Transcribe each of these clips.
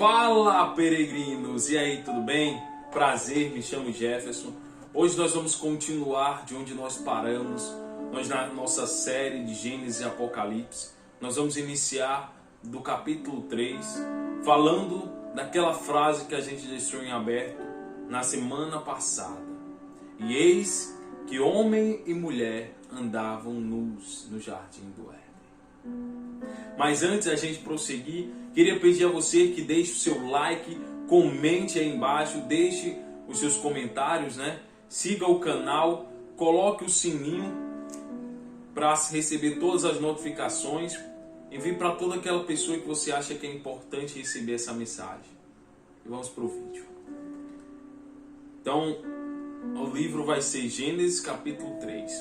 Fala, peregrinos! E aí, tudo bem? Prazer, me chamo Jefferson. Hoje nós vamos continuar de onde nós paramos. Nós, na nossa série de Gênesis e Apocalipse, nós vamos iniciar do capítulo 3, falando daquela frase que a gente deixou em aberto na semana passada. E eis que homem e mulher andavam nus no jardim do Éden. Mas antes da gente prosseguir, queria pedir a você que deixe o seu like, comente aí embaixo, deixe os seus comentários, Siga o canal, coloque o sininho para receber todas as notificações. Envie para toda aquela pessoa que você acha que é importante receber essa mensagem. E vamos para o vídeo. Então, o livro vai ser Gênesis capítulo 3.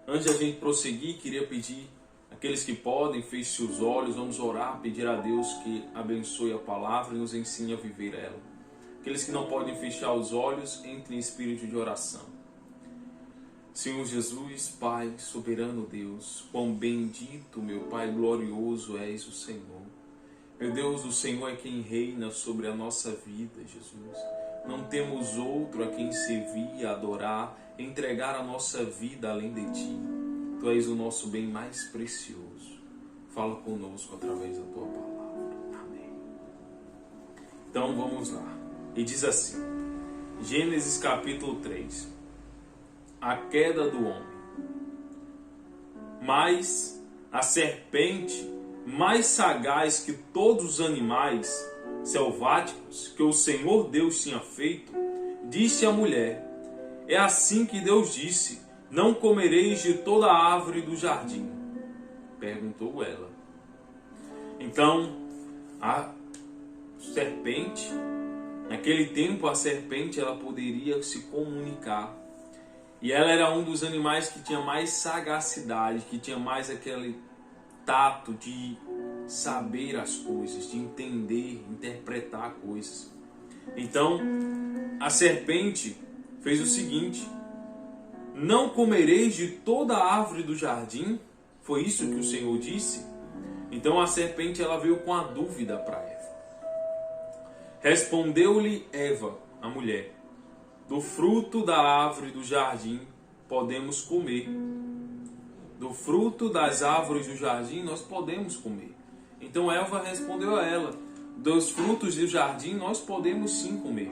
Antes de a gente prosseguir, queria pedir aqueles que podem, feche os olhos, vamos orar, pedir a Deus que abençoe a palavra e nos ensine a viver ela. Aqueles que não podem fechar os olhos, entrem em espírito de oração. Senhor Jesus, Pai, soberano Deus, quão bendito, meu Pai, glorioso és o Senhor. Meu Deus, o Senhor é quem reina sobre a nossa vida, Jesus. Não temos outro a quem servir, adorar, entregar a nossa vida além de Ti. Tu és o nosso bem mais precioso. Fala conosco através da Tua palavra. Amém. Então vamos lá. E diz assim, Gênesis capítulo 3. A queda do homem. Mas a serpente, mais sagaz que todos os animais selváticos que o Senhor Deus tinha feito, disse à mulher: é assim que Deus disse: não comereis de toda a árvore do jardim? Perguntou ela. Então a serpente, naquele tempo a serpente ela poderia se comunicar. E ela era um dos animais que tinha mais sagacidade, que tinha mais aquele tato de saber as coisas, de entender, interpretar coisas. Então a serpente fez o seguinte: não comereis de toda a árvore do jardim? Foi isso que o Senhor disse? Então a serpente ela veio com a dúvida para Eva. Respondeu-lhe Eva, a mulher: do fruto da árvore do jardim podemos comer. Do fruto das árvores do jardim nós podemos comer. Então Eva respondeu a ela: dos frutos do jardim nós podemos sim comer.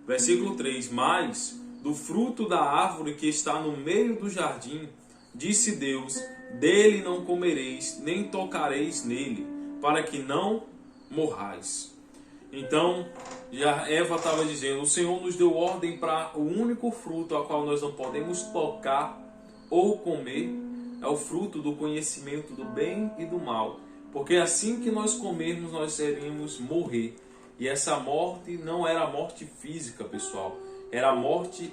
Versículo 3: mas do fruto da árvore que está no meio do jardim, disse Deus: dele não comereis, nem tocareis nele, para que não morrais. Então, já Eva estava dizendo: o Senhor nos deu ordem para o único fruto ao qual nós não podemos tocar ou comer, é o fruto do conhecimento do bem e do mal. Porque assim que nós comermos, nós iríamos morrer. E essa morte não era morte física, pessoal. Era morte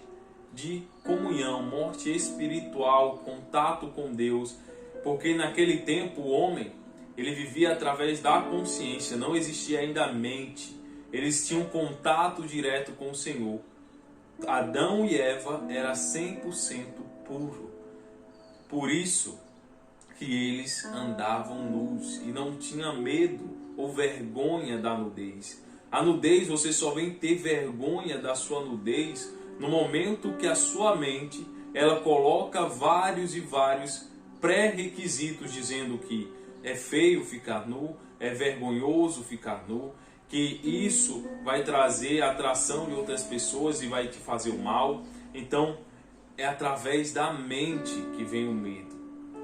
de comunhão, morte espiritual, contato com Deus. Porque naquele tempo o homem, ele vivia através da consciência, não existia ainda a mente. Eles tinham contato direto com o Senhor. Adão e Eva era 100% puro. Por isso que eles andavam nus e não tinham medo ou vergonha da nudez. A nudez, você só vem ter vergonha da sua nudez no momento que a sua mente ela coloca vários e vários pré-requisitos dizendo que é feio ficar nu, é vergonhoso ficar nu, que isso vai trazer a atração de outras pessoas e vai te fazer o mal. Então, é através da mente que vem o medo.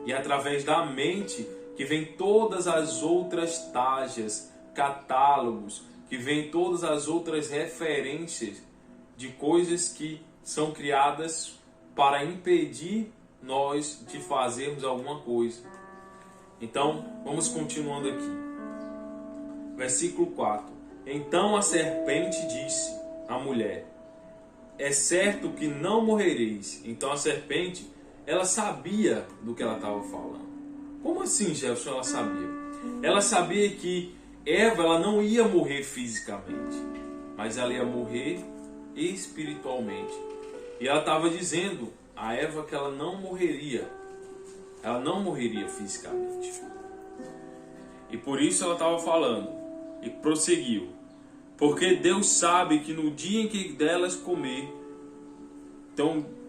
E é através da mente que vem todas as outras tajas, catálogos, que vem todas as outras referências de coisas que são criadas para impedir nós de fazermos alguma coisa. Então, vamos continuando aqui. Versículo 4. Então a serpente disse à mulher: é certo que não morrereis. Então a serpente, ela sabia do que ela estava falando. Como assim, Jefferson, ela sabia? Ela sabia que Eva ela não ia morrer fisicamente, mas ela ia morrer espiritualmente. E ela estava dizendo a Eva que ela não morreria. Ela não morreria fisicamente. E por isso ela estava falando: E prosseguiu: porque Deus sabe que no dia em que delas comer,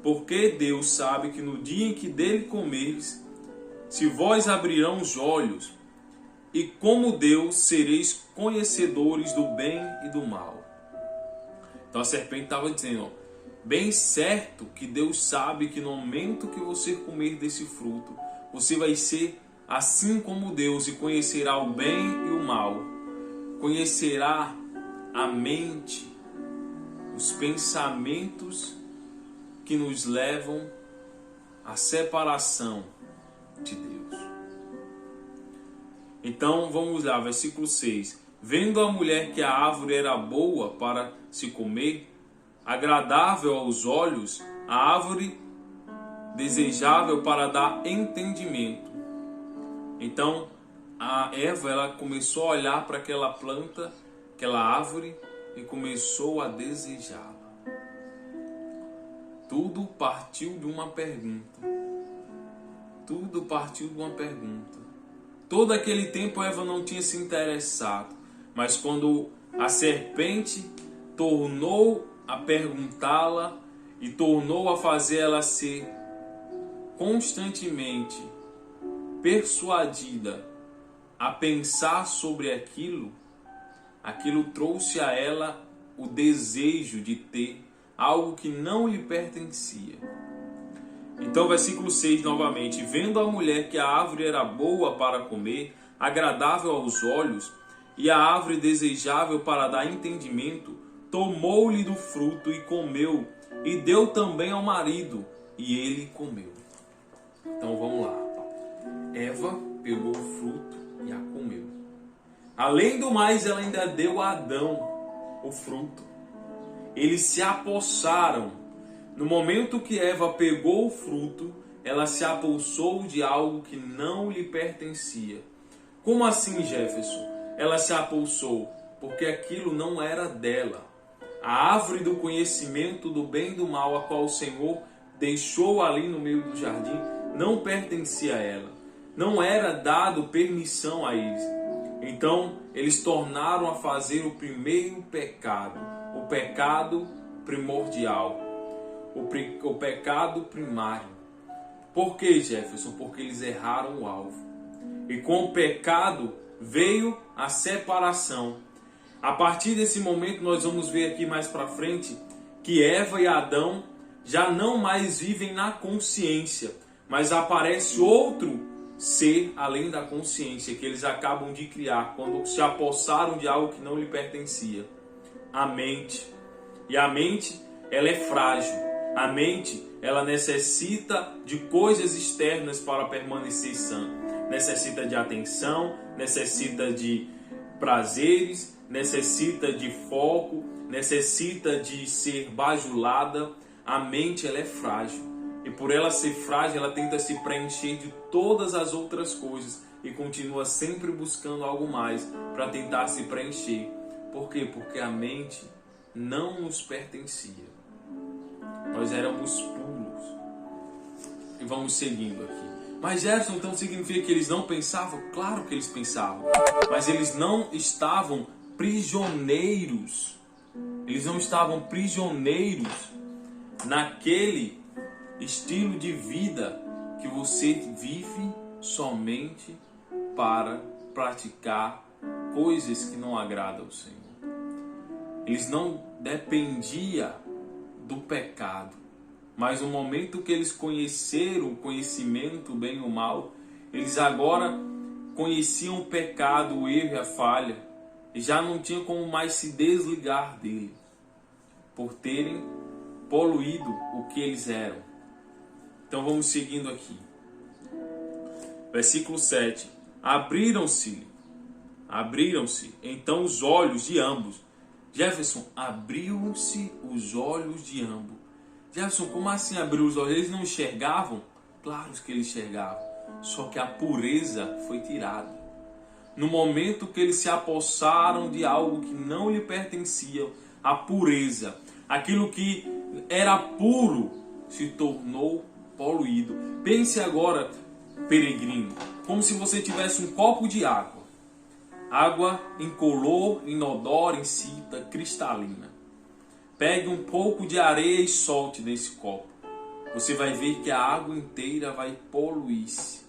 porque Deus sabe que no dia em que dele comeres, se vós abrirão os olhos, e como Deus sereis conhecedores do bem e do mal. Então a serpente estava dizendo, bem certo que Deus sabe que no momento que você comer desse fruto, você vai ser assim como Deus e conhecerá o bem e o mal. Conhecerá a mente, os pensamentos que nos levam à separação de Deus. Então vamos lá, versículo 6. Vendo a mulher que a árvore era boa para se comer, agradável aos olhos, a árvore desejável para dar entendimento. Então a Eva, ela começou a olhar para aquela planta, aquela árvore, e começou a desejá-la. Tudo partiu de uma pergunta. Tudo partiu de uma pergunta. Todo aquele tempo Eva não tinha se interessado, mas quando a serpente tornou a perguntá-la e tornou a fazer ela ser constantemente persuadida a pensar sobre aquilo, aquilo trouxe a ela o desejo de ter algo que não lhe pertencia. Então, versículo 6 novamente. Vendo a mulher que a árvore era boa para comer, agradável aos olhos, e a árvore desejável para dar entendimento, tomou-lhe do fruto e comeu, e deu também ao marido, e ele comeu. Então vamos lá. Eva pegou o fruto e a comeu. Além do mais, ela ainda deu a Adão o fruto. Eles se apossaram. No momento que Eva pegou o fruto, ela se apossou de algo que não lhe pertencia. Como assim, Jefferson? Ela se apossou porque aquilo não era dela. A árvore do conhecimento do bem e do mal, a qual o Senhor deixou ali no meio do jardim, não pertencia a ela. Não era dado permissão a eles. Então, eles tornaram a fazer o primeiro pecado, o pecado primordial, o pecado primário. Por que, Jefferson? Porque eles erraram o alvo. E com o pecado veio a separação. A partir desse momento, nós vamos ver aqui mais para frente que Eva e Adão já não mais vivem na consciência, mas aparece outro ser além da consciência que eles acabam de criar quando se apossaram de algo que não lhe pertencia. A mente. E a mente, ela é frágil. A mente, ela necessita de coisas externas para permanecer sã. Necessita de atenção, necessita de prazeres, necessita de foco, necessita de ser bajulada. A mente, ela é frágil. E por ela ser frágil, ela tenta se preencher de todas as outras coisas e continua sempre buscando algo mais para tentar se preencher. Por quê? Porque a mente não nos pertencia. Nós éramos puros. E vamos seguindo aqui. Mas Jefferson, então significa que eles não pensavam? Claro que eles pensavam. Mas eles não estavam prisioneiros. Eles não estavam prisioneiros naquele estilo de vida que você vive somente para praticar coisas que não agradam ao Senhor. Eles não dependiam do pecado, mas no momento que eles conheceram o conhecimento, o bem e o mal, eles agora conheciam o pecado, o erro e a falha, e já não tinham como mais se desligar dele, por terem poluído o que eles eram. Então vamos seguindo aqui. Versículo 7. Abriram-se então os olhos de ambos. Jefferson, abriram-se os olhos de ambos. Jefferson, como assim abriu os olhos? Eles não enxergavam? Claro que eles enxergavam. Só que a pureza foi tirada. No momento que eles se apossaram de algo que não lhe pertencia, a pureza, aquilo que era puro, se tornou poluído. Pense agora, peregrino, como se você tivesse um copo de água. Água incolor, inodora, insípida, cristalina. Pegue um pouco de areia e solte nesse copo. Você vai ver que a água inteira vai poluir-se.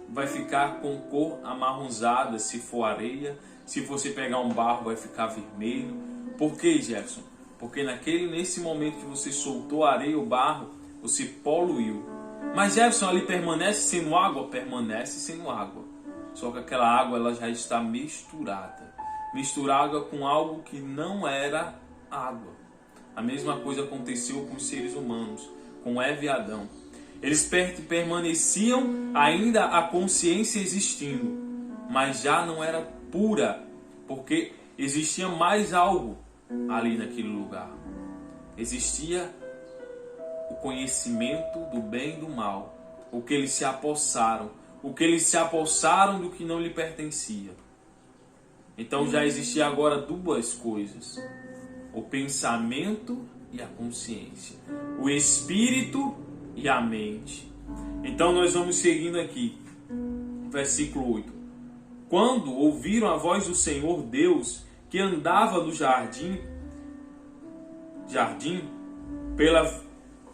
Vai ficar com cor amarronzada se for areia. Se você pegar um barro vai ficar vermelho. Por que, Jefferson? Porque nesse momento que você soltou a areia ou barro, você poluiu. Mas Jefferson, ali permanece sendo água? Permanece sendo água. Só que aquela água ela já está misturada. Misturada com algo que não era água. A mesma coisa aconteceu com os seres humanos, com Eva e Adão. Eles permaneciam ainda a consciência existindo, mas já não era pura, porque existia mais algo ali naquele lugar. Existia o conhecimento do bem e do mal, o que eles se apossaram do que não lhe pertencia. Então já existia agora duas coisas: o pensamento e a consciência, o espírito e a mente. Então nós vamos seguindo aqui, versículo 8. Quando ouviram a voz do Senhor Deus, que andava no jardim,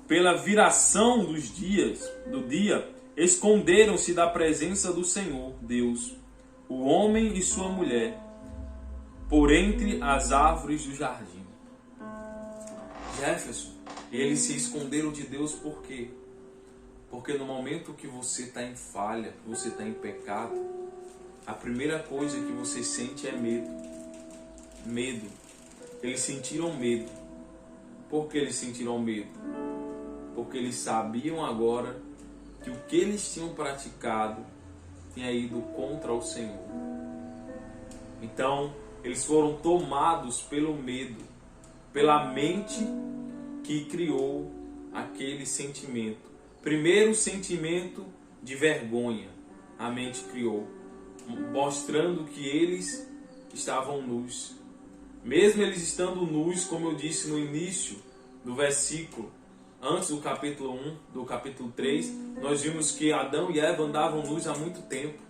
pela viração do dia, esconderam-se da presença do Senhor Deus, o homem e sua mulher, por entre as árvores do jardim. Jefferson, eles se esconderam de Deus por quê? Porque no momento que você está em falha, que você está em pecado, a primeira coisa que você sente é medo. Medo. Eles sentiram medo. Por que eles sentiram medo? Porque eles sabiam agora que o que eles tinham praticado tinha ido contra o Senhor. Então, eles foram tomados pelo medo, pela mente que criou aquele sentimento. Primeiro, sentimento de vergonha, a mente criou, mostrando que eles estavam nus. Mesmo eles estando nus, como eu disse no início do versículo, antes do capítulo 1, do capítulo 3, nós vimos que Adão e Eva andavam nus há muito tempo.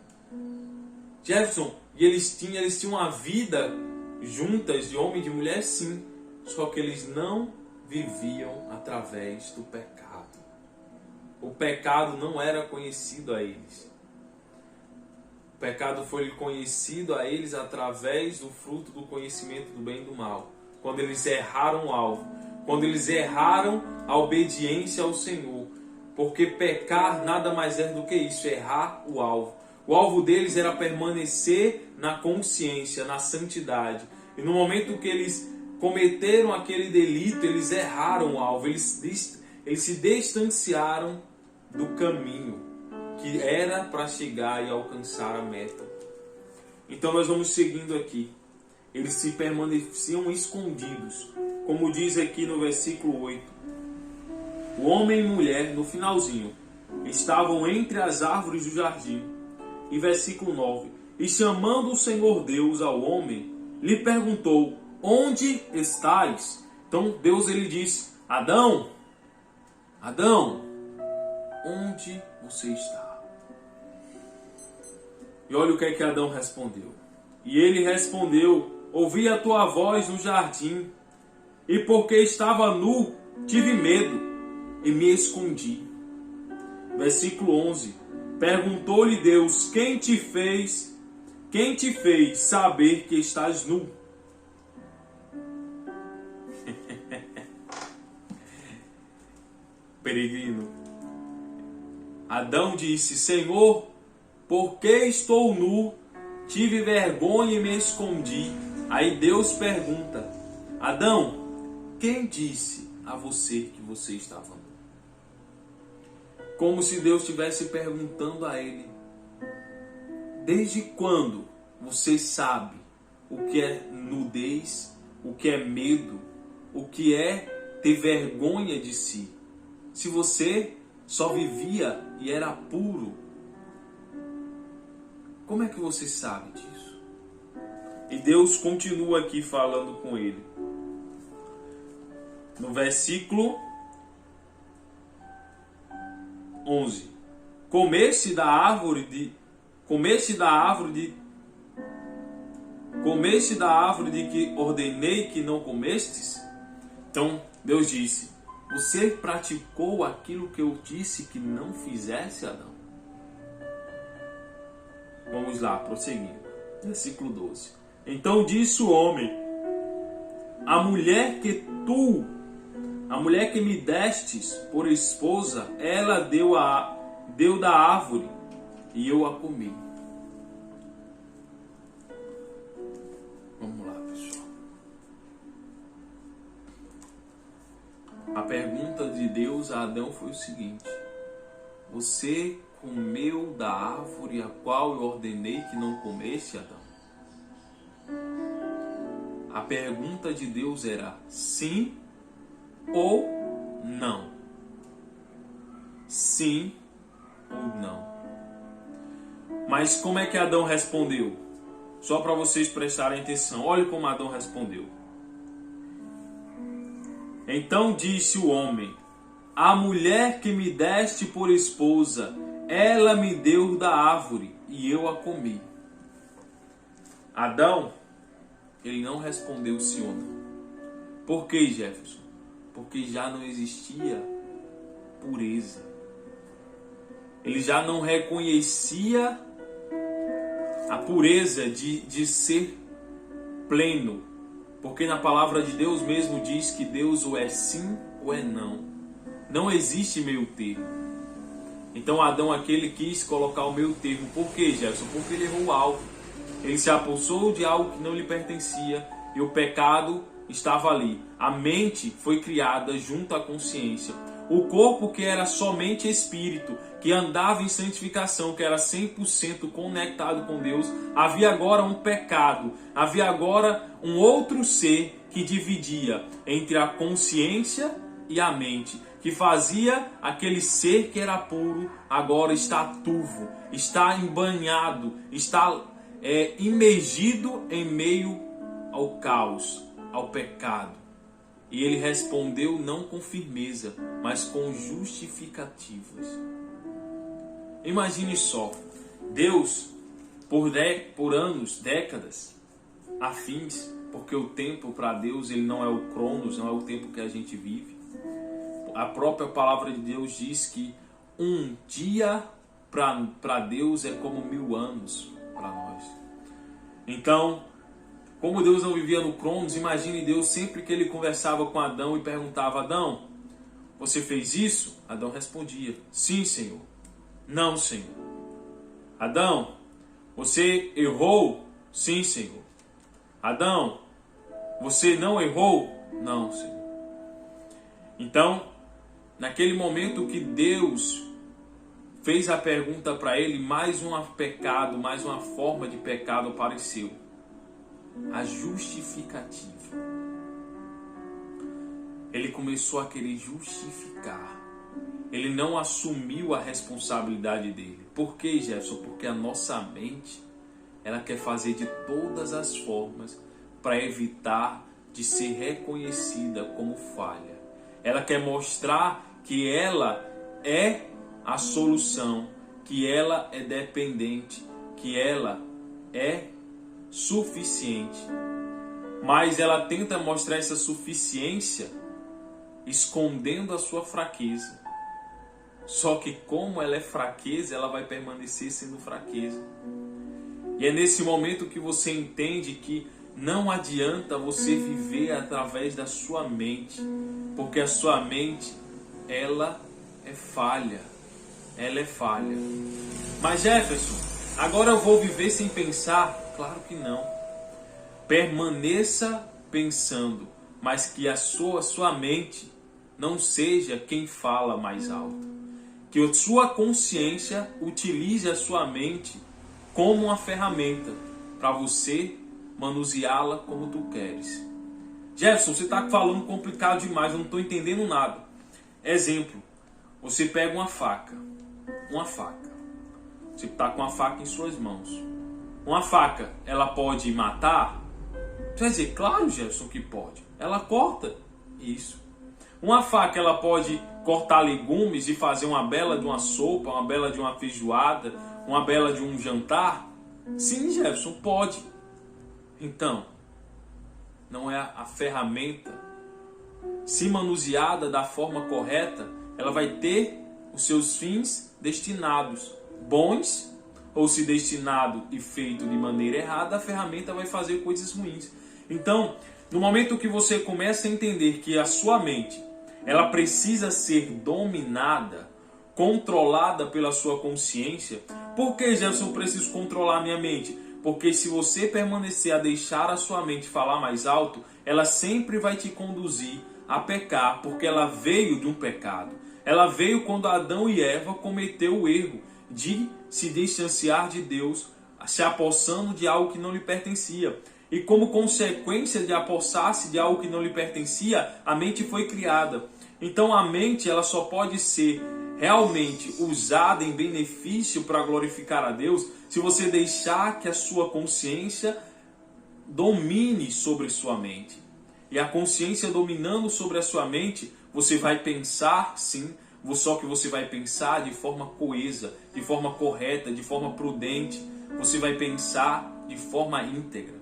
Jefferson, e eles tinham uma vida juntas, de homem e de mulher, sim, só que eles não viviam através do pecado. O pecado não era conhecido a eles. O pecado foi conhecido a eles através do fruto do conhecimento do bem e do mal. Quando eles erraram o alvo. Quando eles erraram a obediência ao Senhor. Porque pecar nada mais é do que isso, errar o alvo. O alvo deles era permanecer na consciência, na santidade. E no momento que eles cometeram aquele delito, eles erraram o alvo. Eles se distanciaram do caminho que era para chegar e alcançar a meta. Então nós vamos seguindo aqui. Eles se permaneciam escondidos. Como diz aqui no versículo 8. O homem e mulher, no finalzinho, estavam entre as árvores do jardim. E versículo 9. E chamando o Senhor Deus ao homem, lhe perguntou: onde estás? Então Deus ele disse: Adão, Adão, onde você está? E olha o que é que Adão respondeu. E ele respondeu: ouvi a tua voz no jardim, e porque estava nu, tive medo e me escondi. Versículo 11. Perguntou-lhe Deus: quem te fez saber que estás nu? Peregrino. Adão disse: Senhor, porque estou nu, tive vergonha e me escondi. Aí Deus pergunta: Adão, quem disse a você que você estava nu? Como se Deus estivesse perguntando a ele: desde quando você sabe o que é nudez, o que é medo, o que é ter vergonha de si? Se você só vivia e era puro, como é que você sabe disso? E Deus continua aqui falando com ele. No versículo 11. Comeste da árvore comeste da árvore de que ordenei que não comestes? Então Deus disse: você praticou aquilo que eu disse que não fizesse, Adão? Vamos lá, prosseguindo. Versículo 12. Então disse o homem: a mulher que me destes por esposa, ela deu da árvore e eu a comi. Vamos lá, pessoal. A pergunta de Deus a Adão foi o seguinte: você comeu da árvore a qual eu ordenei que não comesse, Adão? A pergunta de Deus era sim ou não. Sim ou não. Mas como é que Adão respondeu? Só para vocês prestarem atenção. Olha como Adão respondeu. Então disse o homem: a mulher que me deste por esposa, ela me deu da árvore e eu a comi. Adão, ele não respondeu sim ou não. Por que, Jefferson? Porque já não existia pureza. Ele já não reconhecia a pureza de ser pleno. Porque na palavra de Deus mesmo diz que Deus ou é sim ou é não. Não existe meio termo. Então Adão aqui ele quis colocar o meio termo. Por quê, Jefferson? Porque ele errou o alvo. Ele se apossou de algo que não lhe pertencia e o pecado estava ali. A mente foi criada junto à consciência. O corpo, que era somente espírito, que andava em santificação, que era 100% conectado com Deus, havia agora um pecado, havia agora um outro ser que dividia entre a consciência e a mente, que fazia aquele ser que era puro agora estar turvo, está embanhado, está imergido em meio ao caos, ao pecado. E ele respondeu não com firmeza, mas com justificativas. Imagine só, Deus, por anos, décadas, afins, porque o tempo para Deus ele não é o Cronos, não é o tempo que a gente vive. A própria palavra de Deus diz que um dia para Deus é como 1000 anos para nós. Então, como Deus não vivia no Cronos, imagine Deus sempre que ele conversava com Adão e perguntava: Adão, você fez isso? Adão respondia: sim, Senhor. Não, Senhor. Adão, você errou? Sim, Senhor. Adão, você não errou? Não, Senhor. Então, naquele momento que Deus fez a pergunta para ele, mais um pecado, mais uma forma de pecado apareceu. A justificativa. Ele começou a querer justificar. Ele não assumiu a responsabilidade dele. Por quê, Jefferson? Porque a nossa mente, ela quer fazer de todas as formas para evitar de ser reconhecida como falha. Ela quer mostrar que ela é a solução, que ela é dependente, que ela é suficiente. Mas ela tenta mostrar essa suficiência escondendo a sua fraqueza. Só que como ela é fraqueza, ela vai permanecer sendo fraqueza. E é nesse momento que você entende que não adianta você viver através da sua mente, porque a sua mente, ela é falha. Ela é falha. Mas Jefferson, agora eu vou viver sem pensar? Claro que não. Permaneça pensando, mas que a sua mente não seja quem fala mais alto. Que a sua consciência utilize a sua mente como uma ferramenta para você manuseá-la como tu queres. Jefferson, você está falando complicado demais, eu não estou entendendo nada. Exemplo, você pega uma faca. Você está com a faca em suas mãos. Uma faca, ela pode matar? Você vai dizer, claro, Jefferson, que pode. Ela corta. Isso. Uma faca, ela pode cortar legumes e fazer uma bela de uma sopa, uma bela de uma feijoada, uma bela de um jantar? Sim, Jefferson, pode. Então, não é a ferramenta, se manuseada da forma correta, ela vai ter os seus fins destinados, bons, ou se destinado e feito de maneira errada, a ferramenta vai fazer coisas ruins. Então, no momento que você começa a entender que a sua mente, ela precisa ser dominada, controlada pela sua consciência. Por que, Jefferson, eu preciso controlar a minha mente? Porque se você permanecer a deixar a sua mente falar mais alto, ela sempre vai te conduzir a pecar, porque ela veio de um pecado. Ela veio quando Adão e Eva cometeu o erro de se distanciar de Deus, se apossando de algo que não lhe pertencia. E como consequência de apossar-se de algo que não lhe pertencia, a mente foi criada. Então a mente, ela só pode ser realmente usada em benefício para glorificar a Deus se você deixar que a sua consciência domine sobre sua mente. E a consciência dominando sobre a sua mente, você vai pensar sim, só que você vai pensar de forma coesa, de forma correta, de forma prudente. Você vai pensar de forma íntegra.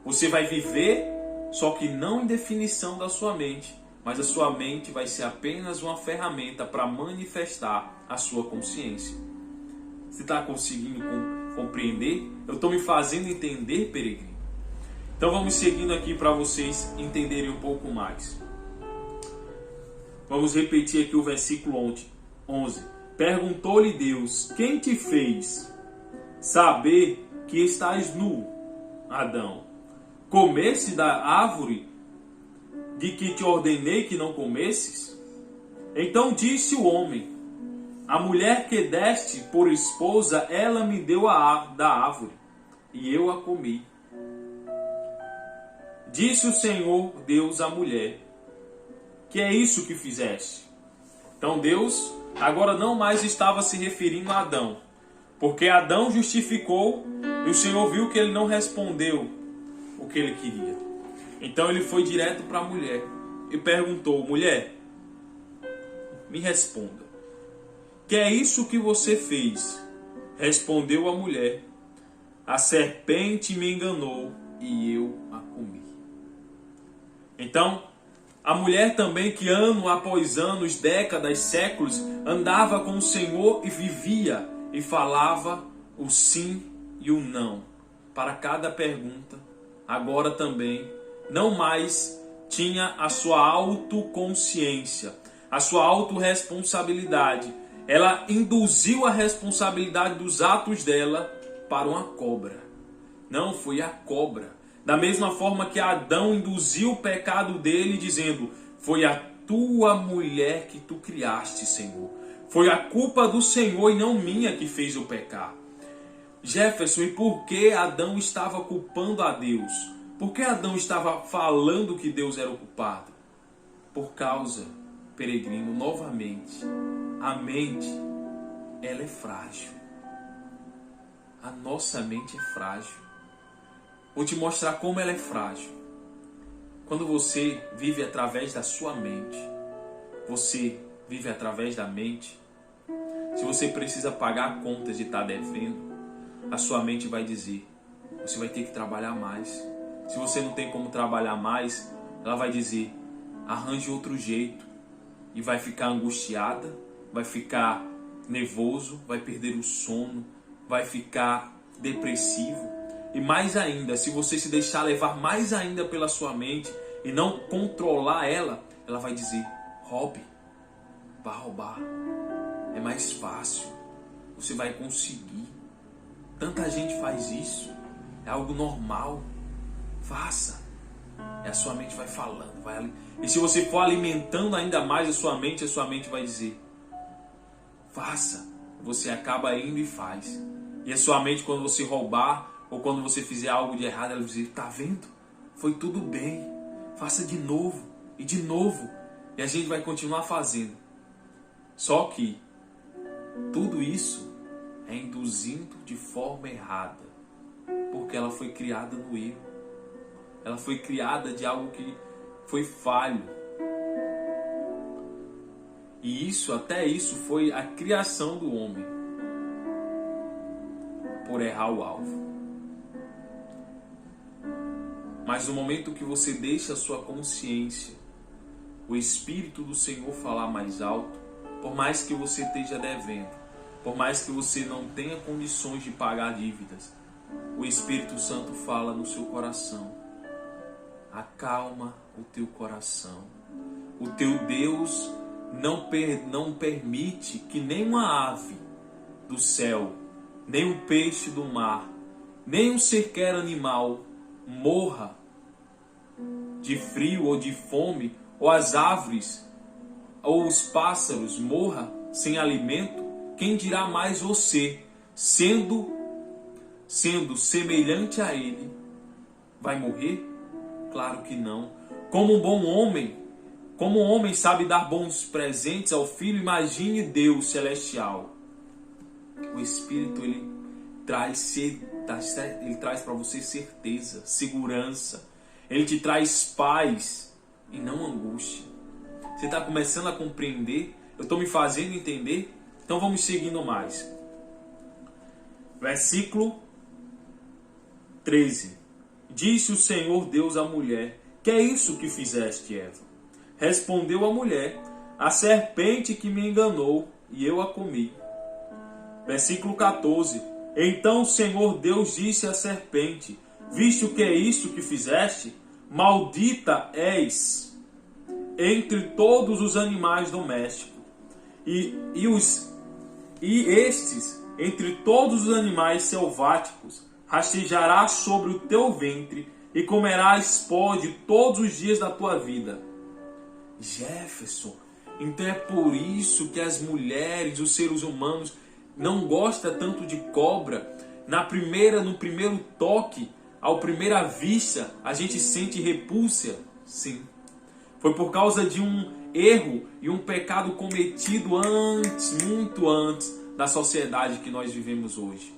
Você vai viver, só que não em definição da sua mente, mas a sua mente vai ser apenas uma ferramenta para manifestar a sua consciência. Você está conseguindo compreender? Eu estou me fazendo entender, peregrino? Então vamos seguindo aqui para vocês entenderem um pouco mais. Vamos repetir aqui o versículo 11. Perguntou-lhe Deus: quem te fez saber que estás nu, Adão? Comeste da árvore de que te ordenei que não comesses? Então disse o homem: a mulher que deste por esposa, ela me deu da árvore, e eu a comi. Disse o Senhor Deus à mulher: que é isso que fizeste? Então Deus agora não mais estava se referindo a Adão, porque Adão justificou e o Senhor viu que ele não respondeu o que ele queria. Então ele foi direto para a mulher e perguntou: mulher, me responda, que é isso que você fez? Respondeu a mulher: a serpente me enganou e eu a comi. Então, a mulher também que ano após anos, décadas, séculos, andava com o Senhor e vivia e falava o sim e o não para cada pergunta, agora também não mais tinha a sua autoconsciência, a sua autorresponsabilidade. Ela induziu a responsabilidade dos atos dela para uma cobra. Não, foi a cobra. Da mesma forma que Adão induziu o pecado dele, dizendo: foi a tua mulher que tu criaste, Senhor. Foi a culpa do Senhor e não minha que fez eu pecar. Jefferson, e por que Adão estava culpando a Deus? Por que Adão estava falando que Deus era o culpado? Por causa, peregrino, novamente, a mente, ela é frágil. A nossa mente é frágil. Vou te mostrar como ela é frágil. Quando você vive através da sua mente, você vive através da mente. Se você precisa pagar contas de estar devendo, a sua mente vai dizer: você vai ter que trabalhar mais. Se você não tem como trabalhar mais, ela vai dizer: arranje outro jeito. E vai ficar angustiada, vai ficar nervoso, vai perder o sono, vai ficar depressivo. E mais ainda, se você se deixar levar mais ainda pela sua mente e não controlar ela, ela vai dizer: roube, vá roubar, é mais fácil, você vai conseguir. Tanta gente faz isso, é algo normal, faça. E a sua mente vai falando, e se você for alimentando ainda mais a sua mente vai dizer: faça. Você acaba indo e faz. E a sua mente, quando você roubar ou quando você fizer algo de errado, ela vai dizer: tá vendo? Foi tudo bem, faça de novo e de novo. E a gente vai continuar fazendo. Só que tudo isso é induzindo de forma errada, porque ela foi criada no erro. Ela foi criada de algo que foi falho. E até isso foi a criação do homem, por errar o alvo. Mas no momento que você deixa a sua consciência, o Espírito do Senhor falar mais alto, por mais que você esteja devendo, por mais que você não tenha condições de pagar dívidas, o Espírito Santo fala no seu coração. Acalma o teu coração. O teu Deus não permite que nenhuma ave do céu, nem um peixe do mar, nem um sequer animal morra de frio ou de fome, ou as árvores ou os pássaros morra sem alimento. Quem dirá mais você, sendo semelhante a ele, vai morrer? Claro que não. Como um homem sabe dar bons presentes ao filho, imagine Deus celestial. O Espírito, ele traz para você certeza, segurança. Ele te traz paz e não angústia. Você está começando a compreender? Eu estou me fazendo entender? Então vamos seguindo mais. Versículo 13. Disse o Senhor Deus à mulher: que é isso que fizeste, Eva? Respondeu a mulher: a serpente que me enganou, e eu a comi. Versículo 14. Então o Senhor Deus disse à serpente: viste o que é isso que fizeste? Maldita és entre todos os animais domésticos, e estes entre todos os animais selváticos. Rastejarás sobre o teu ventre e comerás pó de todos os dias da tua vida. Jefferson, então é por isso que as mulheres, os seres humanos, não gostam tanto de cobra. No primeiro toque, à primeira vista, a gente sente repulsa? Sim. Foi por causa de um erro e um pecado cometido muito antes da sociedade que nós vivemos hoje.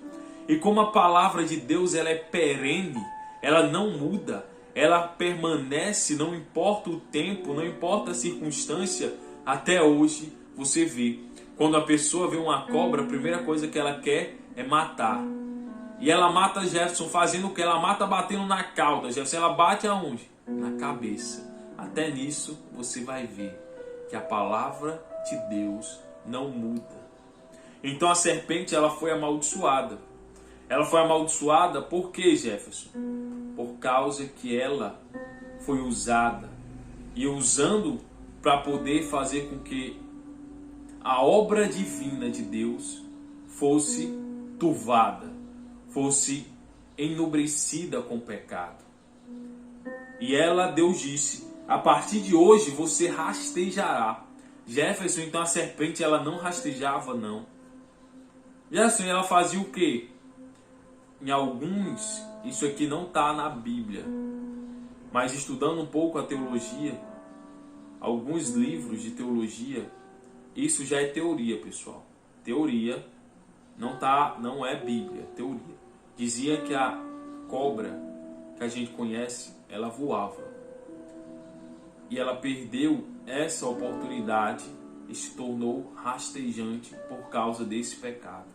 E como a palavra de Deus, ela é perene, ela não muda, ela permanece, não importa o tempo, não importa a circunstância, até hoje você vê. Quando a pessoa vê uma cobra, a primeira coisa que ela quer é matar. E ela mata Jefferson fazendo o que? Ela mata batendo na cauda. Jefferson, ela bate aonde? Na cabeça. Até nisso você vai ver que a palavra de Deus não muda. Então a serpente, ela foi amaldiçoada. Ela foi amaldiçoada por quê, Jefferson? Por causa que ela foi usada. E usando para poder fazer com que a obra divina de Deus fosse turvada, fosse enobrecida com o pecado. E Deus disse: a partir de hoje você rastejará. Jefferson, então a serpente, ela não rastejava, não. Jefferson, ela fazia o quê? Em alguns, isso aqui não está na Bíblia, mas estudando um pouco a teologia, alguns livros de teologia, isso já é teoria, pessoal. Teoria não é Bíblia, teoria. Dizia que a cobra que a gente conhece, ela voava. E ela perdeu essa oportunidade e se tornou rastejante por causa desse pecado.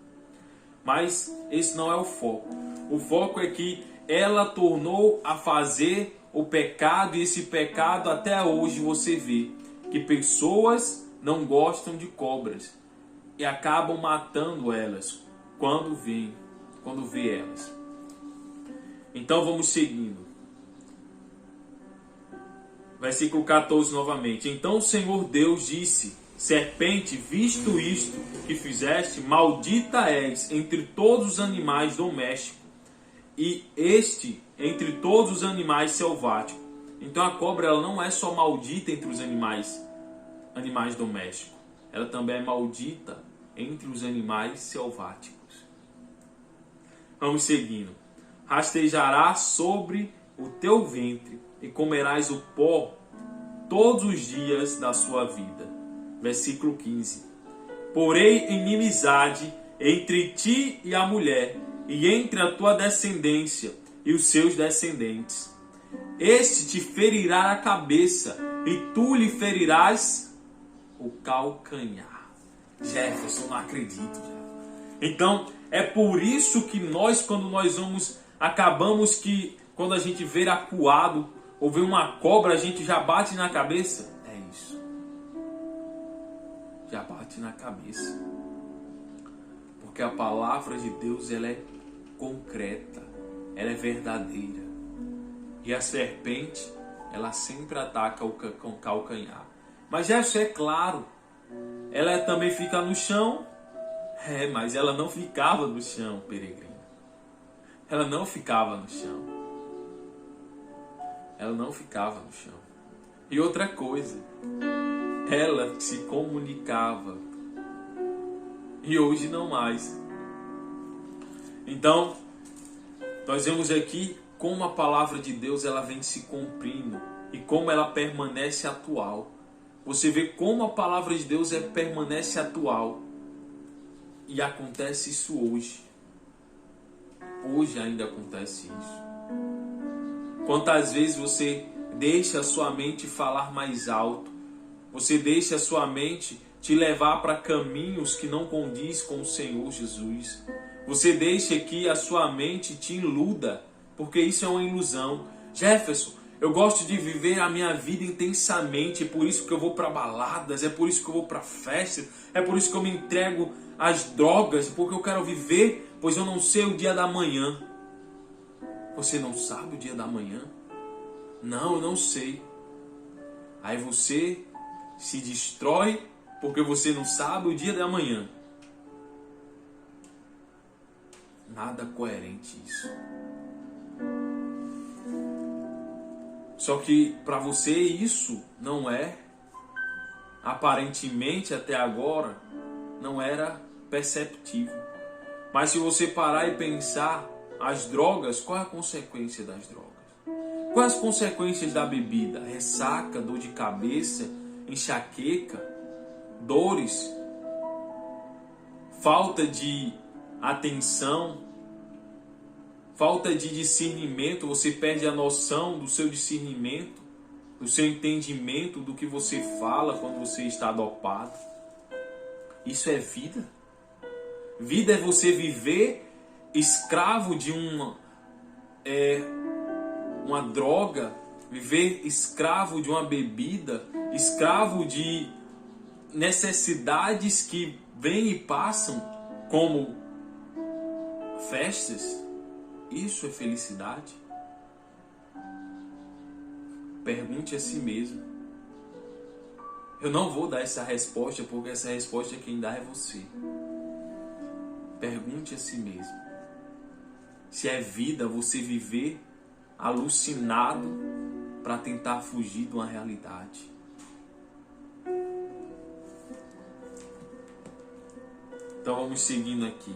Mas esse não é o foco. O foco é que ela tornou a fazer o pecado, e esse pecado até hoje você vê que pessoas não gostam de cobras e acabam matando elas quando vê elas. Então vamos seguindo. Versículo 14 novamente. Então o Senhor Deus disse: serpente, visto isto que fizeste, maldita és entre todos os animais domésticos, e entre todos os animais selváticos. Então a cobra, ela não é só maldita entre os animais domésticos, ela também é maldita entre os animais selváticos. Vamos seguindo. Rastejarás sobre o teu ventre e comerás o pó todos os dias da sua vida. Versículo 15. Porém inimizade entre ti e a mulher, e entre a tua descendência e os seus descendentes. Este te ferirá a cabeça, e tu lhe ferirás o calcanhar. Jefferson, não acredito. Então, é por isso que nós, quando nós acabamos que quando a gente vê acuado ou vê uma cobra, a gente já bate na cabeça? É isso. Já bate na cabeça. Porque a palavra de Deus, ela é concreta, ela é verdadeira. E a serpente, ela sempre ataca com o calcanhar. Mas isso é claro. Ela também fica no chão. Mas ela não ficava no chão, peregrina. Ela não ficava no chão. Ela não ficava no chão. E outra coisa, ela se comunicava. E hoje não mais. Então, nós vemos aqui como a palavra de Deus ela vem se cumprindo e como ela permanece atual. Você vê como a palavra de Deus permanece atual. E acontece isso hoje. Hoje ainda acontece isso. Quantas vezes você deixa a sua mente falar mais alto? Você deixa a sua mente te levar para caminhos que não condiz com o Senhor Jesus. Você deixa que a sua mente te iluda, porque isso é uma ilusão. Jefferson, eu gosto de viver a minha vida intensamente, é por isso que eu vou para baladas, é por isso que eu vou para festas, é por isso que eu me entrego às drogas, porque eu quero viver, pois eu não sei o dia da manhã. Você não sabe o dia da manhã? Não, eu não sei. Aí você se destrói porque você não sabe o dia da manhã. Nada coerente isso. Só que para você isso não é, aparentemente até agora, não era perceptível. Mas se você parar e pensar, as drogas, qual é a consequência das drogas? Quais as consequências da bebida? Ressaca, dor de cabeça, enxaqueca, dores, falta de atenção, falta de discernimento. Você perde a noção do seu discernimento, do seu entendimento do que você fala quando você está dopado. Isso é vida? Vida é você viver escravo de uma droga, viver escravo de uma bebida, escravo de necessidades que vêm e passam, como festas. Isso é felicidade? Pergunte a si mesmo. Eu não vou dar essa resposta, porque essa resposta quem dá é você. Pergunte a si mesmo. Se é vida você viver alucinado para tentar fugir de uma realidade. Então vamos seguindo aqui.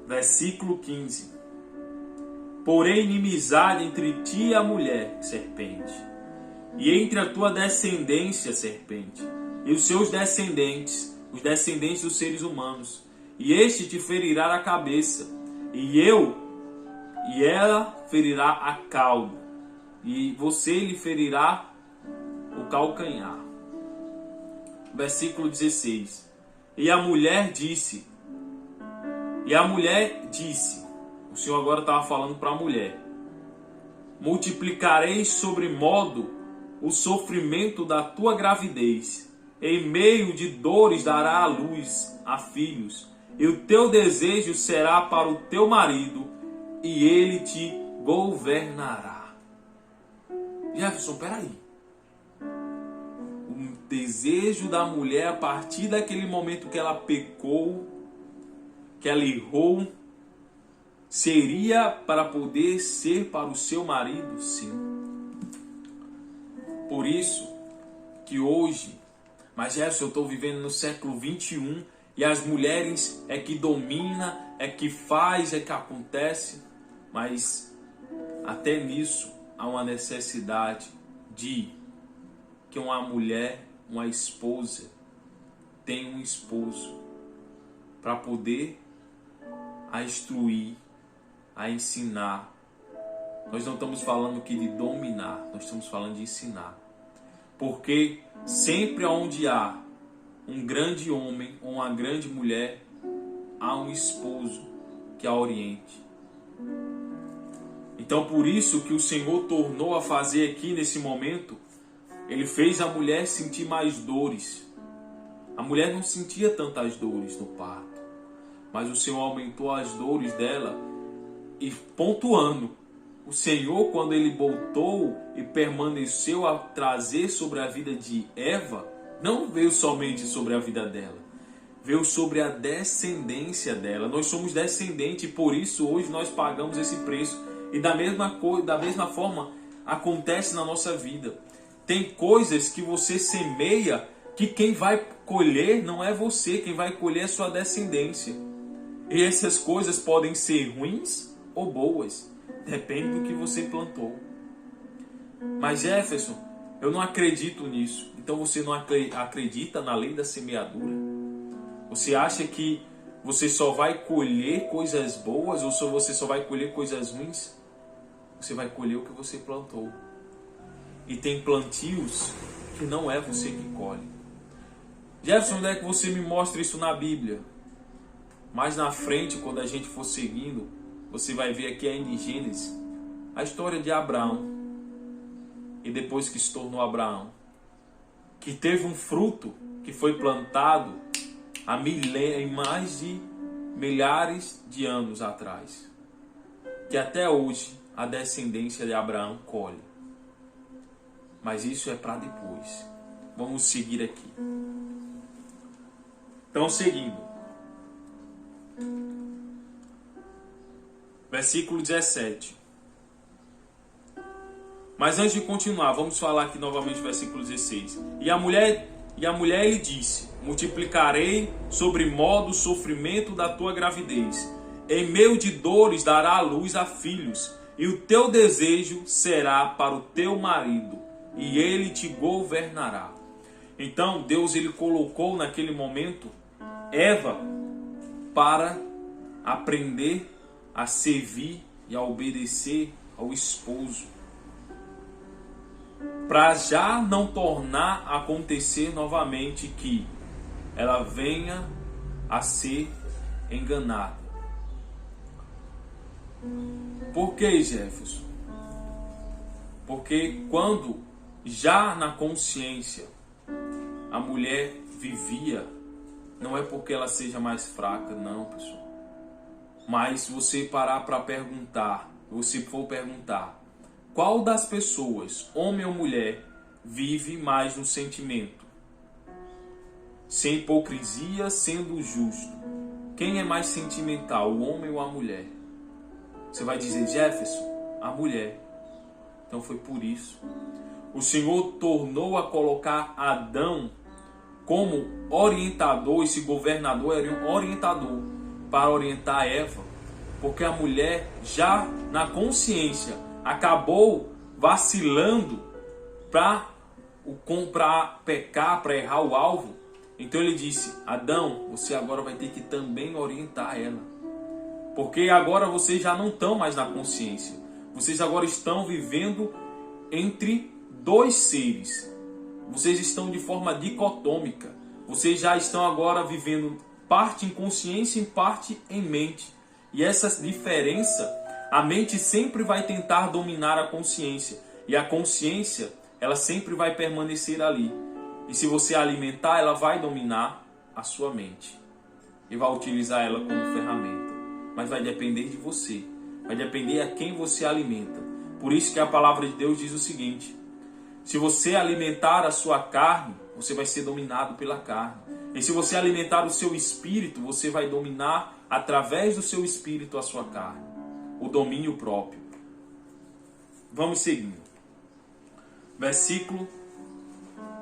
Versículo 15. Porém, inimizade entre ti e a mulher, serpente, e entre a tua descendência, serpente, e os seus descendentes, os descendentes dos seres humanos, e este te ferirá a cabeça, e ela ferirá a cauda, e você lhe ferirá o calcanhar. Versículo 16. E a mulher disse, o Senhor agora estava falando para a mulher: multiplicarei sobremodo o sofrimento da tua gravidez, em meio de dores dará à luz a filhos, e o teu desejo será para o teu marido, e ele te governará. Jefferson, peraí. O desejo da mulher, a partir daquele momento que ela pecou, que ela errou, seria para poder ser para o seu marido? Sim. Por isso que hoje, mas Jefferson, eu estou vivendo no século 21 e as mulheres é que domina, é que faz, é que acontece, mas até nisso há uma necessidade de que uma mulher, uma esposa, tenha um esposo para poder a instruir, a ensinar. Nós não estamos falando aqui de dominar, nós estamos falando de ensinar. Porque sempre onde há um grande homem ou uma grande mulher, há um esposo que a oriente. Então por isso que o Senhor tornou a fazer aqui nesse momento, Ele fez a mulher sentir mais dores. A mulher não sentia tantas dores no parto, mas o Senhor aumentou as dores dela e pontuando. O Senhor, quando Ele voltou e permaneceu a trazer sobre a vida de Eva, não veio somente sobre a vida dela, veio sobre a descendência dela. Nós somos descendentes e por isso hoje nós pagamos esse preço. E da mesma forma acontece na nossa vida. Tem coisas que você semeia que quem vai colher não é você, quem vai colher é sua descendência. E essas coisas podem ser ruins ou boas, depende do que você plantou. Mas Jefferson, eu não acredito nisso. Então você não acredita na lei da semeadura? Você acha que você só vai colher coisas boas ou você só vai colher coisas ruins? Você vai colher o que você plantou. E tem plantios que não é você que colhe. Jefferson, onde é que você me mostra isso na Bíblia? Mais na frente, quando a gente for seguindo, você vai ver aqui ainda em Gênesis a história de Abraão. E depois que se tornou Abraão, que teve um fruto que foi plantado há mais de milhares de anos atrás, que até hoje a descendência de Abraão colhe. Mas isso é para depois. Vamos seguir aqui. Então, seguindo. Versículo 17. Mas antes de continuar, vamos falar aqui novamente versículo 16. E a mulher lhe disse: multiplicarei sobre modo o sofrimento da tua gravidez. Em meio de dores dará à luz a filhos, e o teu desejo será para o teu marido, e ele te governará. Então Deus ele colocou naquele momento Eva para aprender a servir e a obedecer ao esposo, para já não tornar a acontecer novamente que ela venha a ser enganada. Por que, Jefferson? Porque quando já na consciência a mulher vivia, não é porque ela seja mais fraca, não, pessoal. Mas se você parar para perguntar, se for perguntar, qual das pessoas, homem ou mulher, vive mais no sentimento? Sem hipocrisia, sendo justo. Quem é mais sentimental, o homem ou a mulher? Você vai dizer, Jefferson, a mulher. Então foi por isso. O Senhor tornou a colocar Adão como orientador, esse governador era um orientador para orientar Eva, porque a mulher já na consciência acabou vacilando para pecar, para errar o alvo. Então ele disse, Adão, você agora vai ter que também orientar ela, porque agora vocês já não estão mais na consciência, vocês agora estão vivendo entre dois seres. Vocês estão de forma dicotômica. Vocês já estão agora vivendo parte em consciência e parte em mente. E essa diferença, a mente sempre vai tentar dominar a consciência. E a consciência, ela sempre vai permanecer ali. E se você alimentar, ela vai dominar a sua mente. E vai utilizar ela como ferramenta. Mas vai depender de você. Vai depender a quem você alimenta. Por isso que a palavra de Deus diz o seguinte: se você alimentar a sua carne, você vai ser dominado pela carne. E se você alimentar o seu espírito, você vai dominar através do seu espírito a sua carne. O domínio próprio. Vamos seguindo. Versículo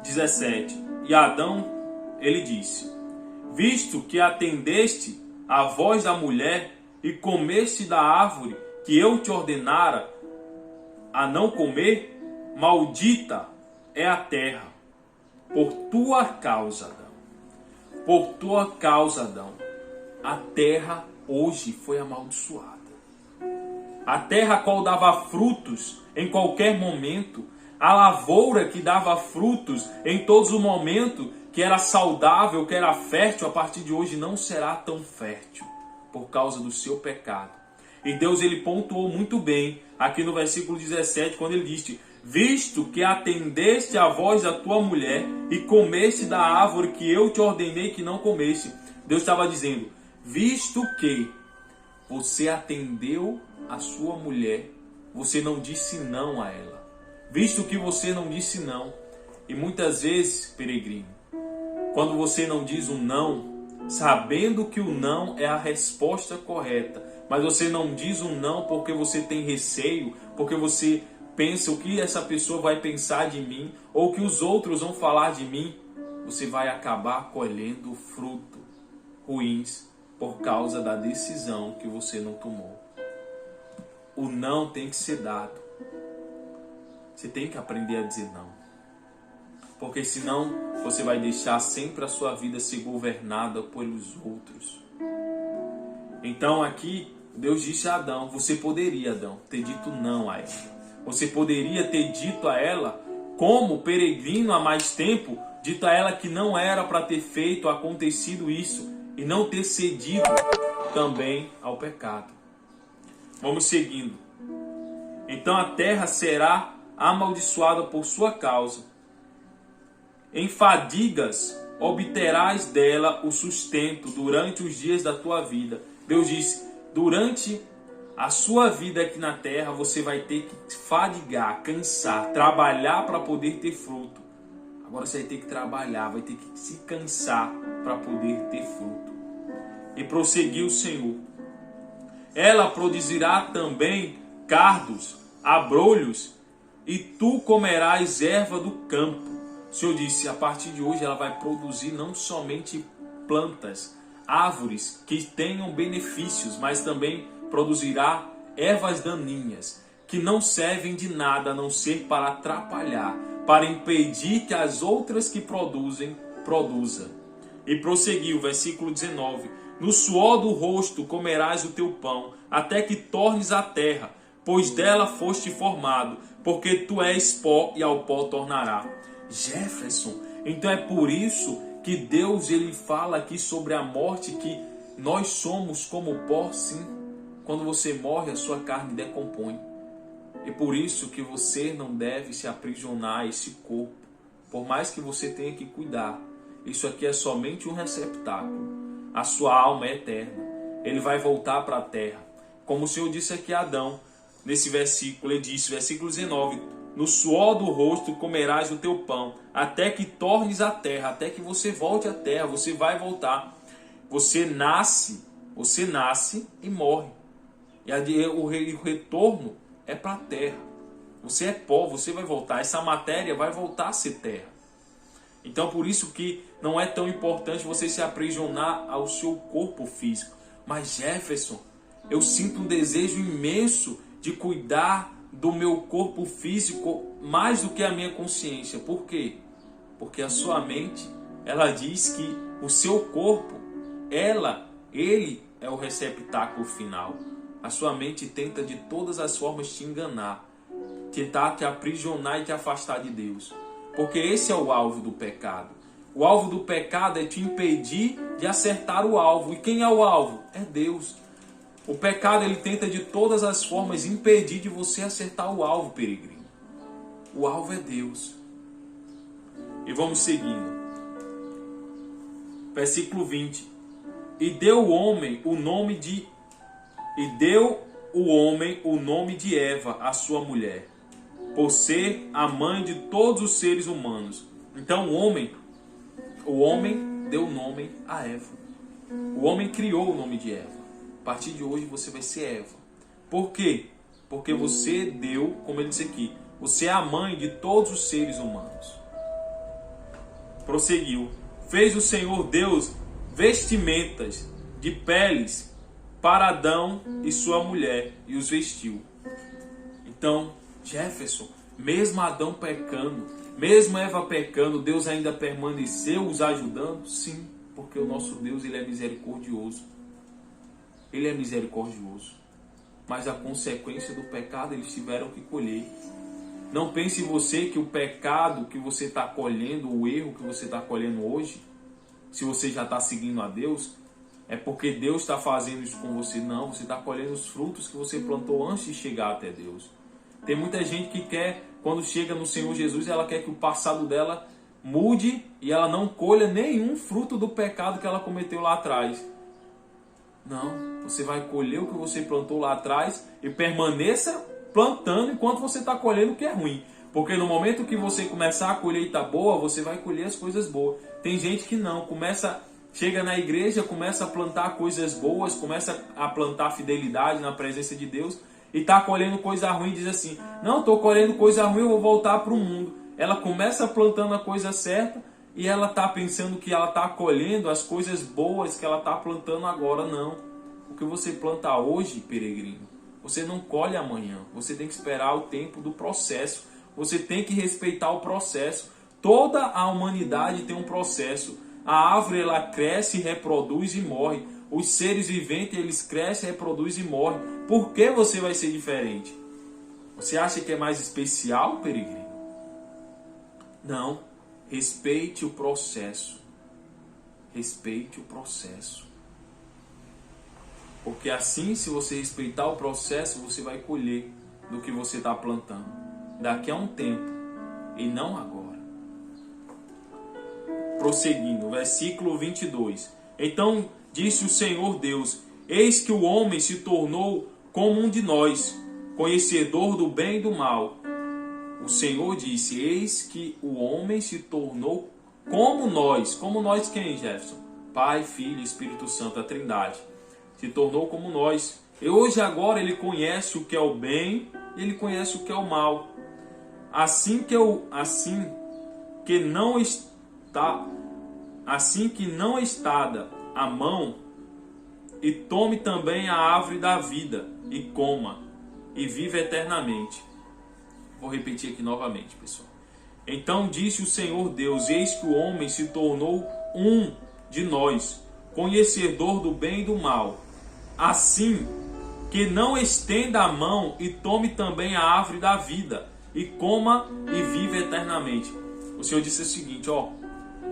17. E Adão, ele disse: visto que atendeste à voz da mulher e comeste da árvore que eu te ordenara a não comer, maldita é a terra, por tua causa, Adão. Por tua causa, Adão. A terra hoje foi amaldiçoada. A terra qual dava frutos em qualquer momento, a lavoura que dava frutos em todos os momentos, que era saudável, que era fértil, a partir de hoje não será tão fértil, por causa do seu pecado. E Deus ele pontuou muito bem aqui no versículo 17, quando ele disse: visto que atendeste à voz da tua mulher e comeste da árvore que eu te ordenei que não comeste. Deus estava dizendo, visto que você atendeu a sua mulher, você não disse não a ela. Visto que você não disse não. E muitas vezes, peregrino, quando você não diz um não, sabendo que o não é a resposta correta, mas você não diz um não porque você tem receio, porque você pensa o que essa pessoa vai pensar de mim, ou o que os outros vão falar de mim, você vai acabar colhendo fruto ruins por causa da decisão que você não tomou. O não tem que ser dado. Você tem que aprender a dizer não. Porque senão você vai deixar sempre a sua vida ser governada pelos outros. Então aqui Deus disse a Adão, você poderia, Adão, ter dito não a ela. Você poderia ter dito a ela, como peregrino há mais tempo, dito a ela que não era para ter feito, acontecido isso, e não ter cedido também ao pecado. Vamos seguindo. Então a terra será amaldiçoada por sua causa. Em fadigas obterás dela o sustento durante os dias da tua vida. Deus disse, durante a sua vida aqui na terra, você vai ter que fadigar, cansar, trabalhar para poder ter fruto. Agora você vai ter que trabalhar, vai ter que se cansar para poder ter fruto. E prosseguiu o Senhor. Ela produzirá também cardos, abrolhos, e tu comerás erva do campo. O Senhor disse, a partir de hoje ela vai produzir não somente plantas, árvores que tenham benefícios, mas também produzirá ervas daninhas, que não servem de nada a não ser para atrapalhar, para impedir que as outras que produzem, produzam. E prosseguiu, versículo 19, no suor do rosto comerás o teu pão, até que tornes a terra, pois dela foste formado, porque tu és pó e ao pó tornará. Jefferson, então é por isso que Deus ele fala aqui sobre a morte, que nós somos como pó, sim. Quando você morre, a sua carne decompõe. É por isso que você não deve se aprisionar a esse corpo. Por mais que você tenha que cuidar. Isso aqui é somente um receptáculo. A sua alma é eterna. Ele vai voltar para a terra. Como o Senhor disse aqui a Adão, nesse versículo, ele disse, versículo 19, no suor do rosto comerás o teu pão, até que tornes a terra, até que você volte à terra, você vai voltar. Você nasce e morre. E o retorno é para a terra. Você é pó, você vai voltar. Essa matéria vai voltar a ser terra. Então por isso que não é tão importante você se aprisionar ao seu corpo físico. Mas Jefferson, eu sinto um desejo imenso de cuidar do meu corpo físico mais do que a minha consciência. Por quê? Porque a sua mente, ela diz que o seu corpo, ele é o receptáculo final. A sua mente tenta de todas as formas te enganar, tentar te aprisionar e te afastar de Deus. Porque esse é o alvo do pecado. O alvo do pecado é te impedir de acertar o alvo. E quem é o alvo? É Deus. O pecado ele tenta de todas as formas impedir de você acertar o alvo, peregrino. O alvo é Deus. E vamos seguindo. Versículo 20. E deu o homem o nome de Eva, a sua mulher, por ser a mãe de todos os seres humanos. Então o homem deu o nome a Eva. O homem criou o nome de Eva. A partir de hoje você vai ser Eva. Por quê? Porque você deu, como ele disse aqui, você é a mãe de todos os seres humanos. Prosseguiu. Fez o Senhor Deus vestimentas de peles para Adão e sua mulher e os vestiu. Então, Jefferson, mesmo Adão pecando, mesmo Eva pecando, Deus ainda permaneceu os ajudando? Sim, porque o nosso Deus ele é misericordioso. Ele é misericordioso. Mas a consequência do pecado eles tiveram que colher. Não pense você que o pecado que você está colhendo, o erro que você está colhendo hoje, se você já está seguindo a Deus, é porque Deus está fazendo isso com você. Não, você está colhendo os frutos que você plantou antes de chegar até Deus. Tem muita gente que quer, quando chega no Senhor Jesus, ela quer que o passado dela mude e ela não colha nenhum fruto do pecado que ela cometeu lá atrás. Não, você vai colher o que você plantou lá atrás e permaneça plantando enquanto você está colhendo o que é ruim. Porque no momento que você começar a colheita boa, você vai colher as coisas boas. Tem gente que não, chega na igreja, começa a plantar coisas boas, começa a plantar fidelidade na presença de Deus e está colhendo coisa ruim e diz assim, não, estou colhendo coisa ruim, eu vou voltar para o mundo. Ela começa plantando a coisa certa e ela está pensando que ela está colhendo as coisas boas que ela está plantando agora. Não. O que você planta hoje, peregrino, você não colhe amanhã. Você tem que esperar o tempo do processo. Você tem que respeitar o processo. Toda a humanidade tem um processo. A árvore, ela cresce, reproduz e morre. Os seres viventes, eles crescem, reproduzem e morrem. Por que você vai ser diferente? Você acha que é mais especial, peregrino? Não. Respeite o processo. Respeite o processo. Porque assim, se você respeitar o processo, você vai colher do que você está plantando. Daqui a um tempo. E não agora. Prosseguindo, versículo 22. Então disse o Senhor Deus, eis que o homem se tornou como um de nós, conhecedor do bem e do mal. O Senhor disse, eis que o homem se tornou como nós. Como nós quem, Jefferson? Pai, Filho e Espírito Santo, a Trindade. Se tornou como nós. E hoje agora ele conhece o que é o bem e ele conhece o que é o mal. Assim que não estada a mão, e tome também a árvore da vida, e coma, e viva eternamente. Vou repetir aqui novamente, pessoal. Então disse o Senhor Deus, eis que o homem se tornou um de nós, conhecedor do bem e do mal. Assim que não estenda a mão e tome também a árvore da vida, e coma e viva eternamente. O Senhor disse o seguinte,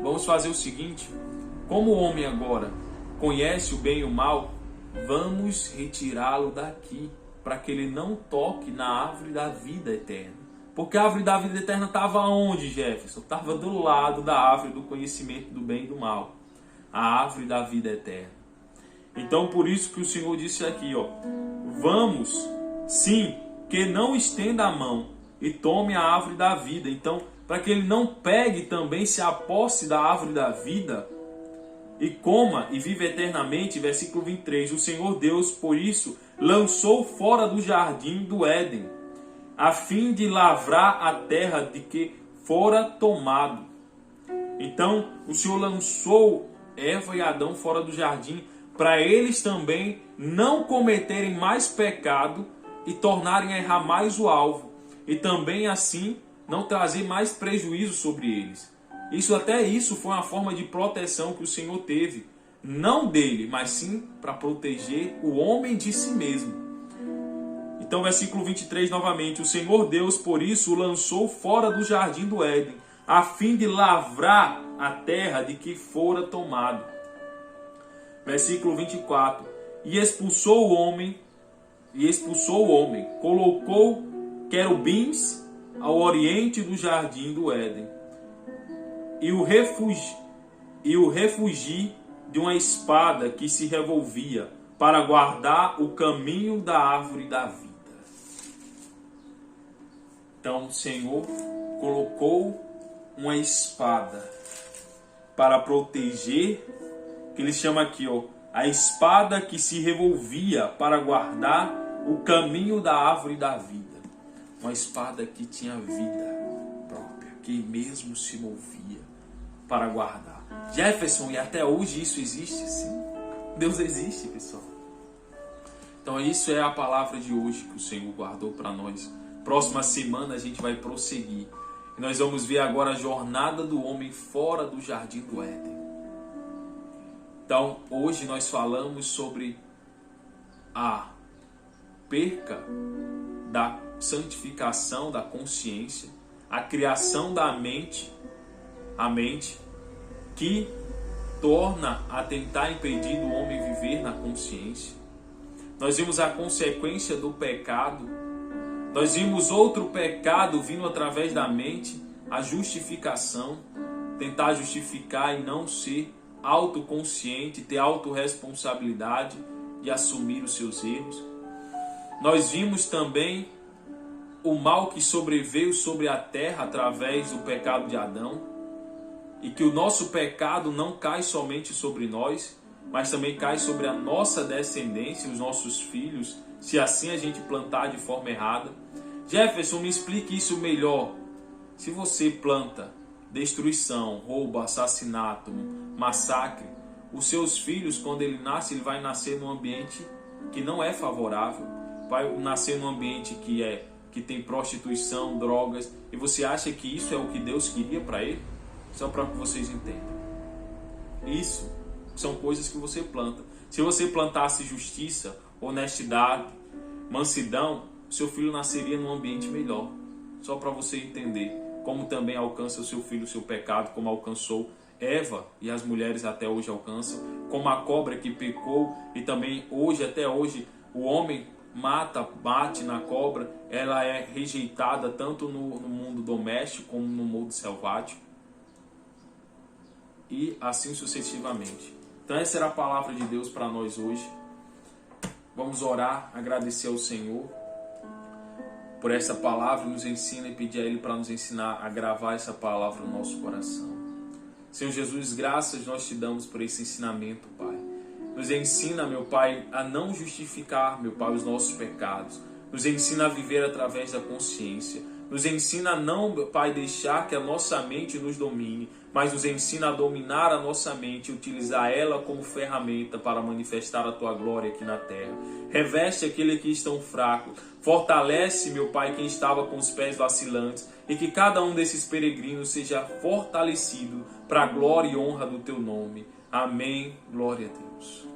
vamos fazer o seguinte, como o homem agora conhece o bem e o mal, vamos retirá-lo daqui, para que ele não toque na árvore da vida eterna. Porque a árvore da vida eterna estava onde, Jefferson? Estava do lado da árvore do conhecimento do bem e do mal. A árvore da vida eterna. Então, por isso que o Senhor disse aqui, vamos, sim, que não estenda a mão e tome a árvore da vida. Então, para que ele não pegue também, se aposse da árvore da vida e coma e viva eternamente. Versículo 23. O Senhor Deus, por isso, lançou fora do jardim do Éden, a fim de lavrar a terra de que fora tomado. Então, o Senhor lançou Eva e Adão fora do jardim, para eles também não cometerem mais pecado e tornarem a errar mais o alvo. E também assim não trazer mais prejuízo sobre eles. Isso foi uma forma de proteção que o Senhor teve. Não dele, mas sim para proteger o homem de si mesmo. Então, versículo 23 novamente. O Senhor Deus, por isso, o lançou fora do jardim do Éden, a fim de lavrar a terra de que fora tomado. Versículo 24. E expulsou o homem, colocou querubins ao oriente do jardim do Éden, e o refugi de uma espada que se revolvia, para guardar o caminho da árvore da vida. Então o Senhor colocou uma espada para proteger, que ele chama aqui, a espada que se revolvia para guardar o caminho da árvore da vida. Uma espada que tinha vida própria, que mesmo se movia para guardar. Jefferson, e até hoje isso existe? Sim. Deus existe, pessoal. Então isso é a palavra de hoje que o Senhor guardou para nós. Próxima semana a gente vai prosseguir. E nós vamos ver agora a jornada do homem fora do jardim do Éden. Então hoje nós falamos sobre a perca da santificação da consciência, a criação da mente, a mente que torna a tentar impedir do homem viver na consciência. Nós vimos a consequência do pecado. Nós vimos outro pecado vindo através da mente, a justificação, tentar justificar e não ser autoconsciente, ter autorresponsabilidade e assumir os seus erros. Nós vimos também o mal que sobreveio sobre a terra através do pecado de Adão, e que o nosso pecado não cai somente sobre nós, mas também cai sobre a nossa descendência, os nossos filhos, se assim a gente plantar de forma errada. Jefferson, me explique isso melhor. Se você planta destruição, roubo, assassinato, massacre, os seus filhos, quando ele nasce, ele vai nascer num ambiente que não é favorável, vai nascer num ambiente que tem prostituição, drogas, e você acha que isso é o que Deus queria para ele? Só para que vocês entendam. Isso são coisas que você planta. Se você plantasse justiça, honestidade, mansidão, seu filho nasceria num ambiente melhor. Só para você entender como também alcança o seu filho o seu pecado, como alcançou Eva e as mulheres até hoje alcançam, como a cobra que pecou e também hoje, até hoje, o homem bate na cobra, ela é rejeitada tanto no mundo doméstico como no mundo selvático. E assim sucessivamente. Então essa era a palavra de Deus para nós hoje. Vamos orar, agradecer ao Senhor por essa palavra, nos ensina e pedir a Ele para nos ensinar a gravar essa palavra no nosso coração. Senhor Jesus, graças nós te damos por esse ensinamento, Pai. Nos ensina, meu Pai, a não justificar, meu Pai, os nossos pecados. Nos ensina a viver através da consciência. Nos ensina a não, meu Pai, deixar que a nossa mente nos domine, mas nos ensina a dominar a nossa mente e utilizar ela como ferramenta para manifestar a Tua glória aqui na terra. Reveste aquele que estão fraco. Fortalece, meu Pai, quem estava com os pés vacilantes, e que cada um desses peregrinos seja fortalecido para a glória e honra do Teu nome. Amém. Glória a Deus.